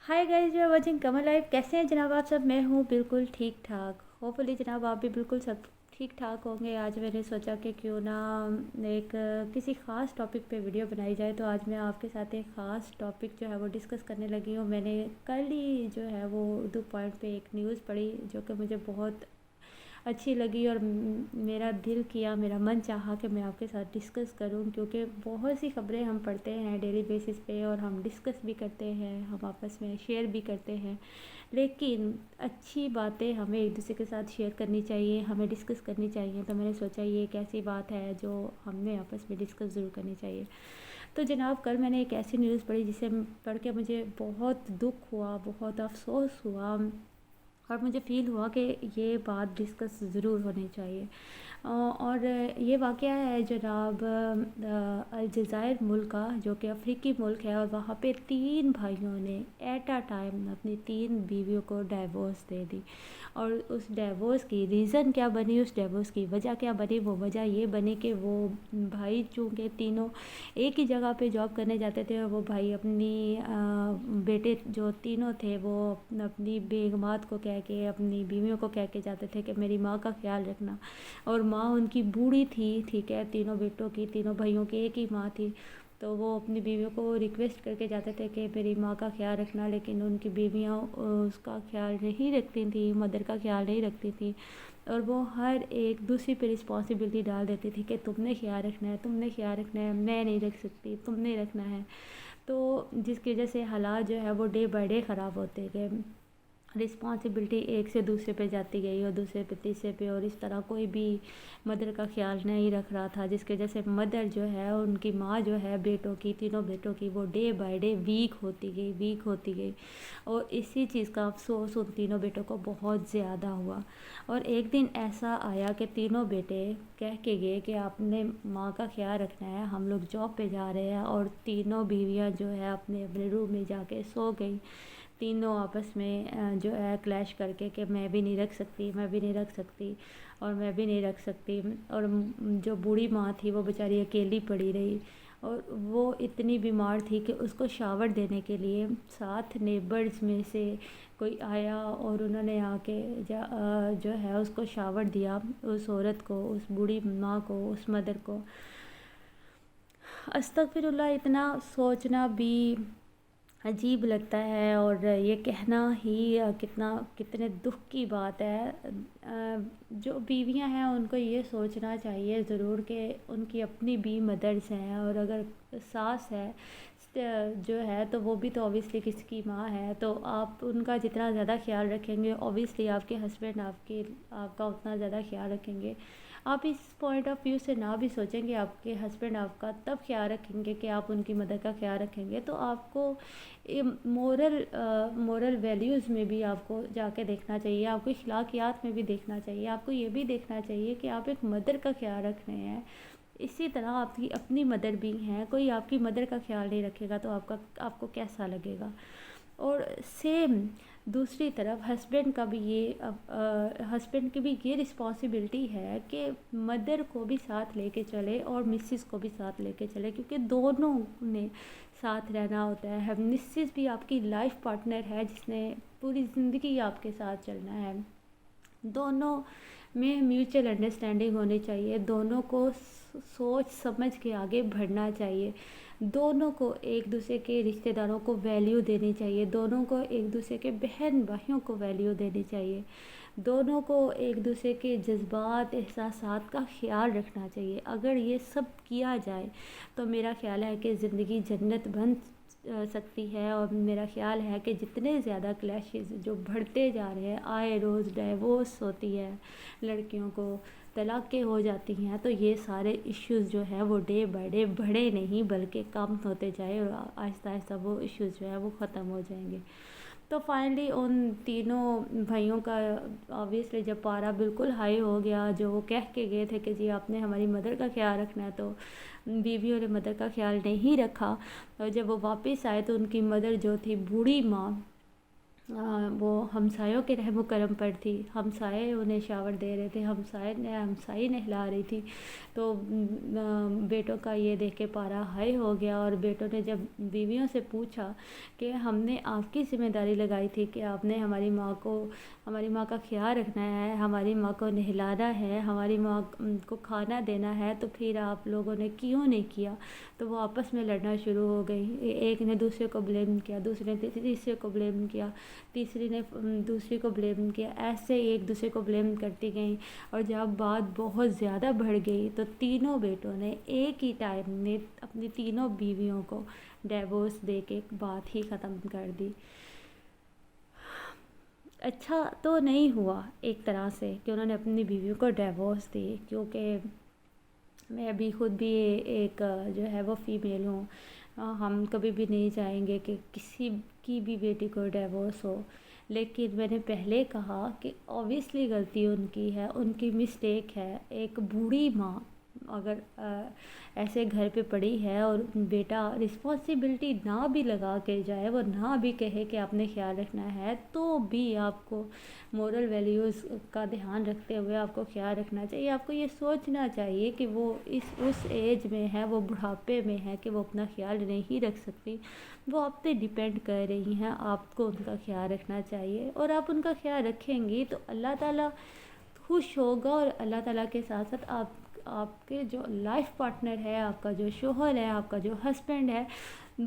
Hi guys, you are watching Kamal life. कैसे हैं जनाब आप सब? मैं हूँ बिल्कुल ठीक ठाक। होपफुली जनाब आप भी बिल्कुल सब ठीक ठाक होंगे। आज मैंने सोचा कि क्यों ना एक किसी ख़ास टॉपिक पे वीडियो बनाई जाए। तो आज मैं आपके साथ एक ख़ास टॉपिक जो है वो डिस्कस करने लगी हूँ। मैंने कल ही जो है वो उर्दू पॉइंट पे एक न्यूज़ पढ़ी जो कि मुझे बहुत अच्छी लगी और मेरा दिल किया, मेरा मन चाहा कि मैं आपके साथ डिस्कस करूं, क्योंकि बहुत सी खबरें हम पढ़ते हैं डेली बेसिस पे और हम डिस्कस भी करते हैं, हम आपस में शेयर भी करते हैं। लेकिन अच्छी बातें हमें एक दूसरे के साथ शेयर करनी चाहिए, हमें डिस्कस करनी चाहिए। तो मैंने सोचा ये एक ऐसी बात है जो हमें आपस में डिस्कस ज़रूर करनी चाहिए। तो जनाब कल मैंने एक ऐसी न्यूज़ पढ़ी जिसे पढ़ के मुझे बहुत दुख हुआ, बहुत अफसोस हुआ और मुझे फ़ील हुआ कि ये बात डिस्कस ज़रूर होनी चाहिए। और ये वाक़या है जनाब अलजायर मुल्क का, जो कि अफ्रीकी मुल्क है। और वहाँ पे 3 भाइयों ने एट अ टाइम अपनी 3 बीवियों को डाइवोर्स दे दी। और उस डाइवोर्स की रीज़न क्या बनी, उस डाइवोर्स की वजह क्या बनी? वो वजह ये बनी कि वो भाई चूँकि तीनों एक ही जगह पे जॉब करने जाते थे, और वो भाई अपनी बेटे जो तीनों थे वो अपनी बेगमात को कह के, अपनी बीवियों को कह के जाते थे कि मेरी माँ का ख्याल रखना। और माँ उनकी बूढ़ी थी, ठीक है, तीनों बेटों की, तीनों भाइयों की एक ही माँ थी। तो वो अपनी बीवियों को रिक्वेस्ट करके जाते थे कि मेरी माँ का ख्याल रखना, लेकिन उनकी बीवियाँ उसका ख्याल नहीं रखती थी, मदर का ख्याल नहीं रखती थी। और वो हर एक दूसरी पे रिस्पॉन्सिबिलिटी डाल देती थी कि तुमने ख्याल रखना है, तुमने ख्याल रखना है, मैं नहीं रख सकती, तुमने रखना है। तो जिसकी वजह से हालात जो है वो डे बाय डे ख़राब होते गए। रिस्पॉन्सिबिलिटी एक से दूसरे पे जाती गई और दूसरे पे तीसरे पे, और इस तरह कोई भी मदर का ख्याल नहीं रख रहा था, जिसके वजह से मदर जो है, उनकी माँ जो है बेटों की, तीनों बेटों की, वो डे बाय डे वीक होती गई, वीक होती गई। और इसी चीज़ का अफसोस उन तीनों बेटों को बहुत ज़्यादा हुआ। और एक दिन ऐसा आया कि तीनों बेटे कह के गए कि आपने माँ का ख्याल रखना है, हम लोग जॉब पे जा रहे हैं। और तीनों बीवियाँ जो है अपने अपने रूम में जाके सो गई, तीनों आपस में जो है क्लैश करके कि मैं भी नहीं रख सकती, मैं भी नहीं रख सकती, और मैं भी नहीं रख सकती। और जो बूढ़ी माँ थी वो बेचारी अकेली पड़ी रही। और वो इतनी बीमार थी कि उसको शावर देने के लिए 7 नेबर्स में से कोई आया और उन्होंने आके जो है उसको शावर दिया, उस औरत को, उस बूढ़ी माँ को, उस मदर को। अस्तगफिरुल्लाह, इतना सोचना भी अजीब लगता है और ये कहना ही कितना कितने दुख की बात है। जो बीवियां हैं उनको ये सोचना चाहिए ज़रूर कि उनकी अपनी भी मदर्स हैं, और अगर सास है जो है तो वो भी तो ऑब्वियसली किसकी माँ है। तो आप उनका जितना ज़्यादा ख्याल रखेंगे, ऑब्वियसली आपके हस्बैंड आपका उतना ज़्यादा ख्याल रखेंगे। आप इस पॉइंट ऑफ व्यू से ना भी सोचेंगे, आपके हस्बैंड आपका तब ख्याल रखेंगे कि आप उनकी मदर का ख्याल रखेंगे। तो आपको मोरल वैल्यूज़ में भी आपको जाके देखना चाहिए, आपको अखलाकियात में भी देखना चाहिए, आपको ये भी देखना चाहिए कि आप एक मदर का ख्याल रख रहे हैं। इसी तरह आपकी अपनी मदर भी हैं, कोई आपकी मदर का ख्याल नहीं रखेगा तो आपको कैसा लगेगा। और सेम दूसरी तरफ हस्बैंड का भी ये हस्बैंड की भी ये रिस्पॉन्सिबिलिटी है कि मदर को भी साथ लेके चले और मिसिस को भी साथ लेके चले, क्योंकि दोनों ने साथ रहना होता है। मिसिस भी आपकी लाइफ पार्टनर है जिसने पूरी ज़िंदगी आपके साथ चलना है। दोनों में म्यूचुअल अंडरस्टैंडिंग होनी चाहिए, दोनों को सोच समझ के आगे बढ़ना चाहिए, दोनों को एक दूसरे के रिश्तेदारों को वैल्यू देनी चाहिए, दोनों को एक दूसरे के बहन भाइयों को वैल्यू देनी चाहिए, दोनों को एक दूसरे के जज्बात एहसासात का ख्याल रखना चाहिए। अगर ये सब किया जाए तो मेरा ख्याल है कि ज़िंदगी जन्नत बन सकती है। और मेरा ख्याल है कि जितने ज़्यादा क्लैशेस जो बढ़ते जा रहे हैं, आए रोज़ डाइवोर्स होती है, लड़कियों को तलाक़ें हो जाती हैं, तो ये सारे इश्यूज़ जो है वो डे बाय डे बढ़े नहीं बल्कि कम होते जाए, और आहिस्ता आहिस्ता वो इश्यूज़ जो है वो ख़त्म हो जाएंगे। तो फाइनली उन तीनों भाइयों का ऑब्वियसली जब पारा बिल्कुल हाई हो गया, जो वो कह के गए थे कि जी आपने हमारी मदर का ख्याल रखना है, तो बीवियों ने मदर का ख्याल नहीं रखा। और जब वो वापस आए तो उनकी मदर जो थी, बूढ़ी माँ, وہ ہمسایوں کے رحم و کرم پر تھی، ہمسائے انہیں شاور دے رہے تھے، ہمسائی نہلا رہی تھی، تو بیٹوں کا یہ دیکھ کے پارا ہائی ہو گیا، اور بیٹوں نے جب بیویوں سے پوچھا کہ ہم نے آپ کی ذمہ داری لگائی تھی کہ آپ نے ہماری ماں کا خیال رکھنا ہے، ہماری ماں کو نہلانا ہے، ہماری ماں کو کھانا دینا ہے، تو پھر آپ لوگوں نے کیوں نہیں کیا؟ تو وہ آپس میں لڑنا شروع ہو گئی، ایک نے دوسرے کو بلیم کیا، دوسرے نے تیسرے کو بلیم کیا، تیسری نے دوسری کو بلیم کیا، ایسے ایک دوسرے کو بلیم کرتی گئیں، اور جب بات بہت زیادہ بڑھ گئی تو تینوں بیٹوں نے ایک ہی ٹائم میں اپنی تینوں بیویوں کو ڈیورس دے کے بات ہی ختم کر دی۔ اچھا تو نہیں ہوا ایک طرح سے کہ انہوں نے اپنی بیویوں کو ڈیورس دی، کیونکہ میں ابھی خود بھی ایک جو ہے وہ فیمیل ہوں، ہم کبھی بھی نہیں چاہیں گے کہ کسی کی بھی بیٹی کو ڈیورس ہو، لیکن میں نے پہلے کہا کہ اوبیسلی غلطی ان کی ہے، ان کی مسٹیک ہے۔ ایک بوڑھی ماں اگر ایسے گھر پہ پڑی ہے اور بیٹا رسپانسبلٹی نہ بھی لگا کے جائے، وہ نہ بھی کہے کہ آپ نے خیال رکھنا ہے، تو بھی آپ کو مورل ویلیوز کا دھیان رکھتے ہوئے آپ کو خیال رکھنا چاہیے۔ آپ کو یہ سوچنا چاہیے کہ وہ اس ایج میں ہے، وہ بڑھاپے میں ہے کہ وہ اپنا خیال نہیں رکھ سکتی، وہ آپ پہ ڈیپینڈ کر رہی ہیں، آپ کو ان کا خیال رکھنا چاہیے، اور آپ ان کا خیال رکھیں گی تو اللہ تعالیٰ خوش ہوگا، اور اللہ تعالیٰ کے ساتھ ساتھ آپ کے جو لائف پارٹنر ہے، آپ کا جو شوہر ہے، آپ کا جو ہسبینڈ ہے،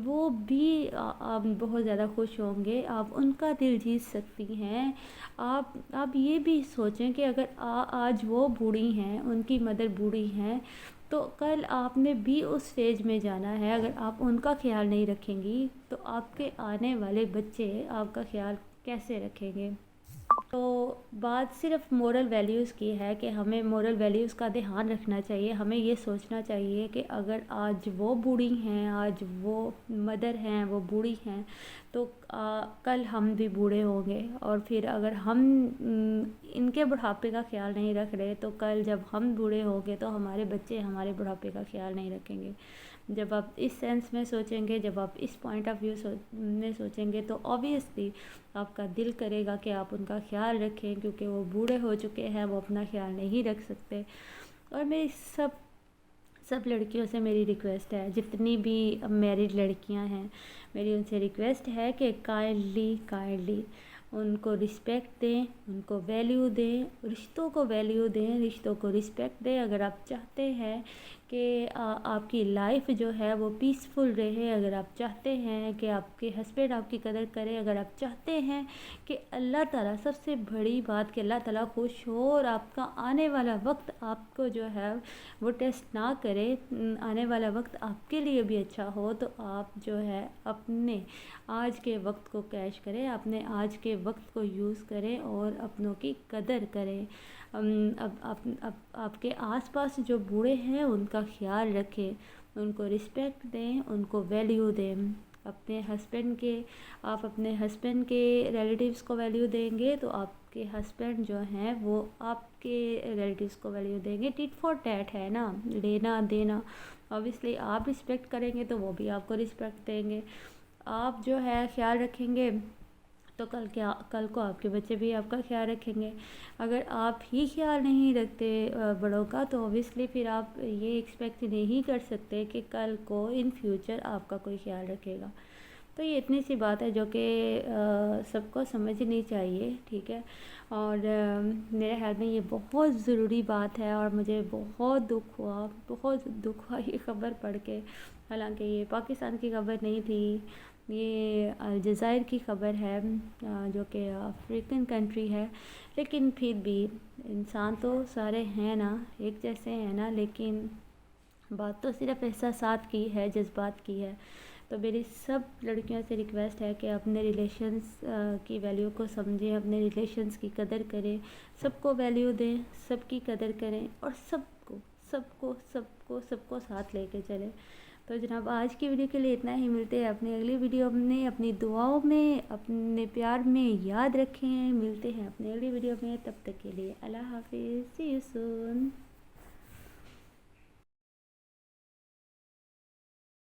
وہ بھی آپ بہت زیادہ خوش ہوں گے، آپ ان کا دل جیت سکتی ہیں۔ آپ یہ بھی سوچیں کہ اگر آج وہ بوڑھی ہیں، ان کی مدر بوڑھی ہیں، تو کل آپ نے بھی اس اسٹیج میں جانا ہے، اگر آپ ان کا خیال نہیں رکھیں گی تو آپ کے آنے والے بچے آپ کا خیال کیسے رکھیں گے؟ تو بات صرف مورل ویلیوز کی ہے کہ ہمیں مورل ویلیوز کا دھیان رکھنا چاہیے، ہمیں یہ سوچنا چاہیے کہ اگر آج وہ بوڑھی ہیں، آج وہ مدر ہیں، وہ بوڑھی ہیں، تو کل ہم بھی بوڑھے ہوں گے، اور پھر اگر ہم ان کے بڑھاپے کا خیال نہیں رکھ رہے تو کل جب ہم بوڑھے ہوں گے تو ہمارے بچے ہمارے بڑھاپے کا خیال نہیں رکھیں گے۔ جب آپ اس سینس میں سوچیں گے، جب آپ اس پوائنٹ آف ویو میں سوچیں گے، تو اوبیسلی آپ کا دل کرے گا کہ آپ ان کا خیال رکھیں، کیونکہ وہ بوڑھے ہو چکے ہیں، وہ اپنا خیال نہیں رکھ سکتے۔ اور میری سب لڑکیوں سے میری ریکویسٹ ہے، جتنی بھی میرڈ لڑکیاں ہیں، میری ان سے ریکویسٹ ہے کہ کائنڈلی ان کو رسپیکٹ دیں، ان کو ویلیو دیں، رشتوں کو ویلیو دیں، رشتوں کو رسپیکٹ دیں۔ اگر آپ چاہتے ہیں کہ آپ کی لائف جو ہے وہ پیسفل رہے، اگر آپ چاہتے ہیں کہ آپ کے ہسبینڈ آپ کی قدر کرے، اگر آپ چاہتے ہیں کہ اللہ تعالیٰ، سب سے بڑی بات کہ اللہ تعالیٰ خوش ہو اور آپ کا آنے والا وقت آپ کو جو ہے وہ ٹیسٹ نہ کرے، آنے والا وقت آپ کے لیے بھی اچھا ہو، تو آپ جو ہے اپنے آج کے وقت کو کیش کریں، اپنے آج کے وقت کو یوز کریں اور اپنوں کی قدر کریں۔ اب آپ کے آس پاس جو بوڑھے ہیں ان کا خیال رکھیں، ان کو رسپیکٹ دیں، ان کو ویلیو دیں۔ آپ اپنے ہسبینڈ کے ریلیٹیوز کو ویلیو دیں گے تو آپ کے ہسبینڈ جو ہیں وہ آپ کے ریلیٹیوز کو ویلیو دیں گے۔ ٹیٹ فار ٹیٹ ہے نا، لینا دینا۔ اوبیسلی آپ رسپیکٹ کریں گے تو وہ بھی آپ کو رسپیکٹ دیں گے۔ آپ جو ہے خیال رکھیں گے تو کل کو آپ کے بچے بھی آپ کا خیال رکھیں گے۔ اگر آپ ہی خیال نہیں رکھتے بڑوں کا، تو اوبیسلی پھر آپ یہ ایکسپیکٹ نہیں کر سکتے کہ کل کو ان فیوچر آپ کا کوئی خیال رکھے گا۔ تو یہ اتنی سی بات ہے جو کہ سب کو سمجھنی چاہیے، ٹھیک ہے؟ اور میرے خیال میں یہ بہت ضروری بات ہے، اور مجھے بہت دکھ ہوا یہ خبر پڑھ کے۔ حالانکہ یہ پاکستان کی خبر نہیں تھی، یہ الجزائر کی خبر ہے، جو کہ افریقن کنٹری ہے، لیکن پھر بھی انسان تو سارے ہیں نا، ایک جیسے ہیں نا، لیکن بات تو صرف احساسات کی ہے، جذبات کی ہے۔ تو میری سب لڑکیوں سے ریکویسٹ ہے کہ اپنے ریلیشنز کی ویلیو کو سمجھیں، اپنے ریلیشنز کی قدر کریں، سب کو ویلیو دیں، سب کی قدر کریں، اور سب کو ساتھ لے کے چلیں۔ تو جناب آج کی ویڈیو کے لیے اتنا ہی، ملتے ہیں اپنی اگلی ویڈیو میں، اپنی دعاؤں میں، اپنے پیار میں یاد رکھیں، ملتے ہیں اپنی اگلی ویڈیو میں، تب تک کے لیے اللہ حافظ، سی یو سون۔